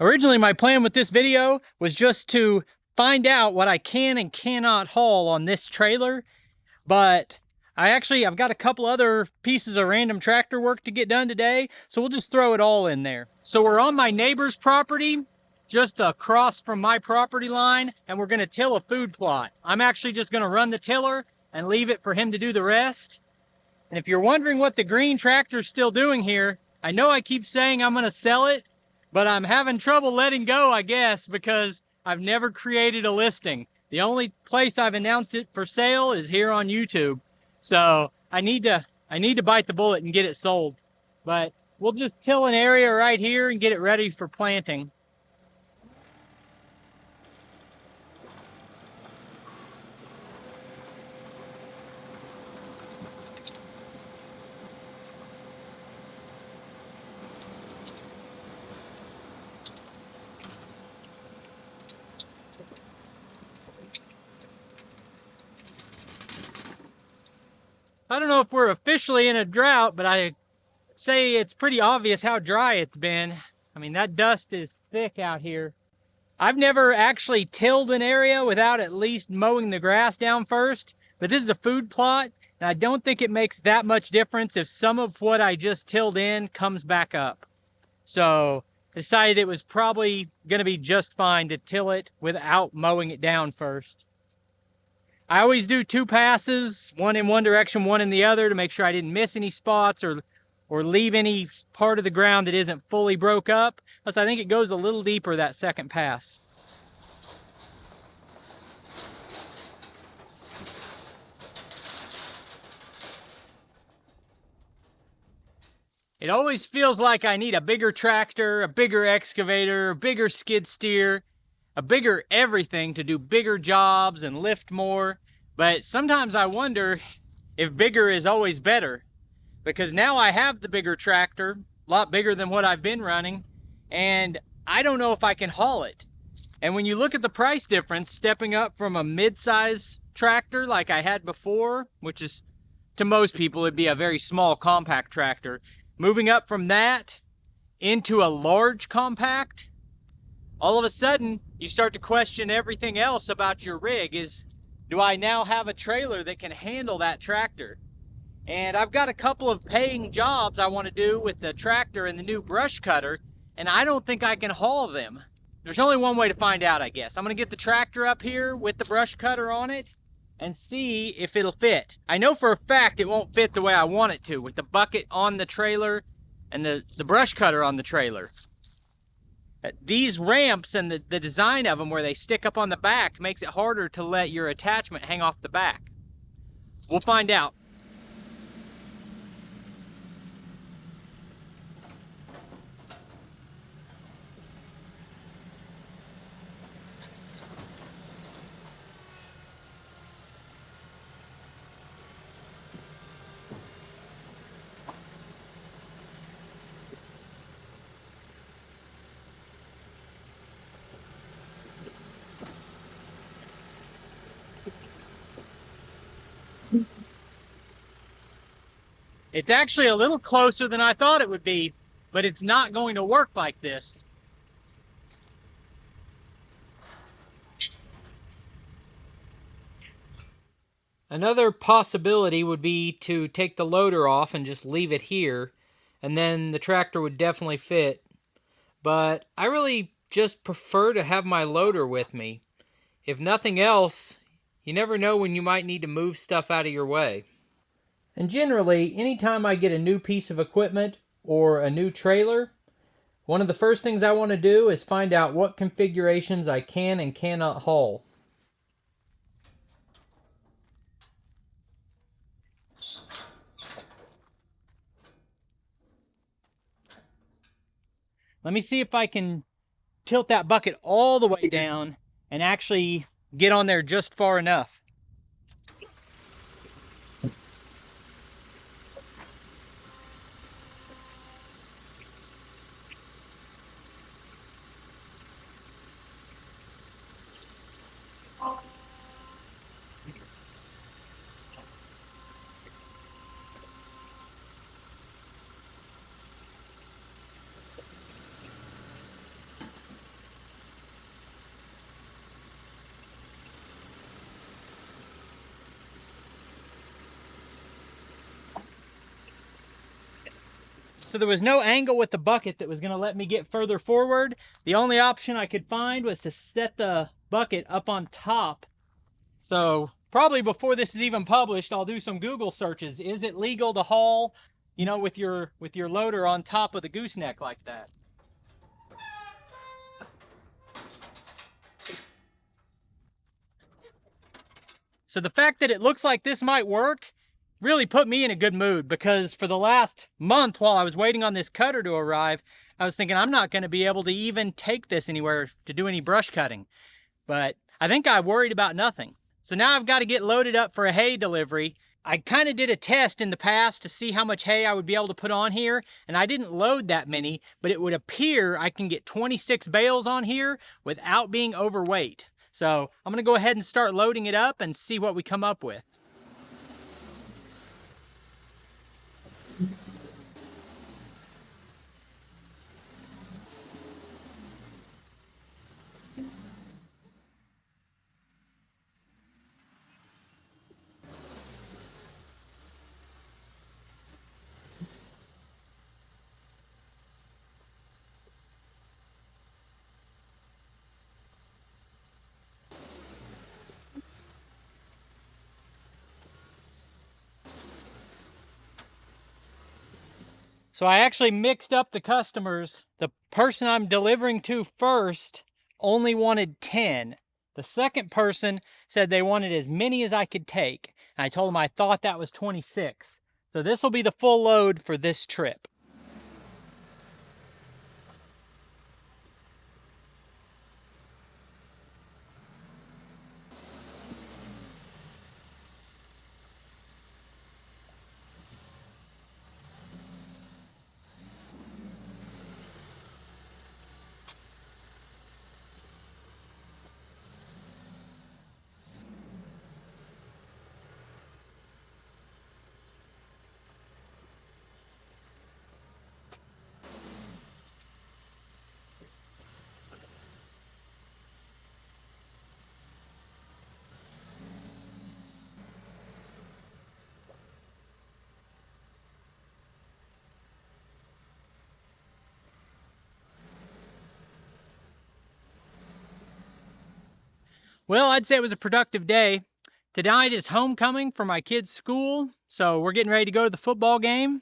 Originally, my plan with this video was just to find out what I can and cannot haul on this trailer, but I've got a couple other pieces of random tractor work to get done today, so we'll just throw it all in there. So we're on my neighbor's property, just across from my property line, and we're gonna till a food plot. I'm actually just gonna run the tiller and leave it for him to do the rest. And if you're wondering what the green tractor's still doing here, I know I keep saying I'm gonna sell it, but I'm having trouble letting go, I guess, because I've never created a listing. The only place I've announced it for sale is here on YouTube. So I need to bite the bullet and get it sold. But we'll just till an area right here and get it ready for planting. I don't know if we're officially in a drought, but I say it's pretty obvious how dry it's been. I mean, that dust is thick out here. I've never actually tilled an area without at least mowing the grass down first, but this is a food plot, and I don't think it makes that much difference if some of what I just tilled in comes back up. So I decided it was probably gonna be just fine to till it without mowing it down first. I always do 2 passes, one in one direction, one in the other, to make sure I didn't miss any spots or leave any part of the ground that isn't fully broke up. Plus, I think it goes a little deeper that second pass. It always feels like I need a bigger tractor, a bigger excavator, a bigger skid steer, a bigger everything to do bigger jobs and lift more. But sometimes I wonder if bigger is always better, because now I have the bigger tractor, a lot bigger than what I've been running, and I don't know if I can haul it. And when you look at the price difference, stepping up from a mid-size tractor like I had before, which is, to most people, it'd be a very small compact tractor, moving up from that into a large compact, all of a sudden you start to question everything else about your rig. Do I now have a trailer that can handle that tractor? And I've got a couple of paying jobs I want to do with the tractor and the new brush cutter, and I don't think I can haul them. There's only one way to find out, I guess. I'm gonna get the tractor up here with the brush cutter on it and see if it'll fit. I know for a fact it won't fit the way I want it to, with the bucket on the trailer and the brush cutter on the trailer. These ramps and the design of them where they stick up on the back makes it harder to let your attachment hang off the back. We'll find out. It's actually a little closer than I thought it would be, but it's not going to work like this. Another possibility would be to take the loader off and just leave it here, and then the tractor would definitely fit. But I really just prefer to have my loader with me. If nothing else, you never know when you might need to move stuff out of your way. And generally, anytime I get a new piece of equipment or a new trailer, one of the first things I want to do is find out what configurations I can and cannot haul. Let me see if I can tilt that bucket all the way down and actually get on there just far enough. So there was no angle with the bucket that was going to let me get further forward. The only option I could find was to set the bucket up on top. So probably before this is even published, I'll do some Google searches. Is it legal to haul, you know, with your loader on top of the gooseneck like that? So the fact that it looks like this might work really put me in a good mood, because for the last month while I was waiting on this cutter to arrive, I was thinking I'm not going to be able to even take this anywhere to do any brush cutting. But I think I worried about nothing. So now I've got to get loaded up for a hay delivery. I kind of did a test in the past to see how much hay I would be able to put on here, and I didn't load that many, but it would appear I can get 26 bales on here without being overweight. So I'm going to go ahead and start loading it up and see what we come up with. So I actually mixed up the customers. The person I'm delivering to first only wanted 10. The second person said they wanted as many as I could take. And I told them I thought that was 26. So this will be the full load for this trip. Well, I'd say it was a productive day. Tonight is homecoming for my kids' school, so we're getting ready to go to the football game.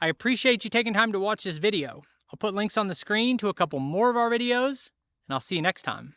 I appreciate you taking time to watch this video. I'll put links on the screen to a couple more of our videos, and I'll see you next time.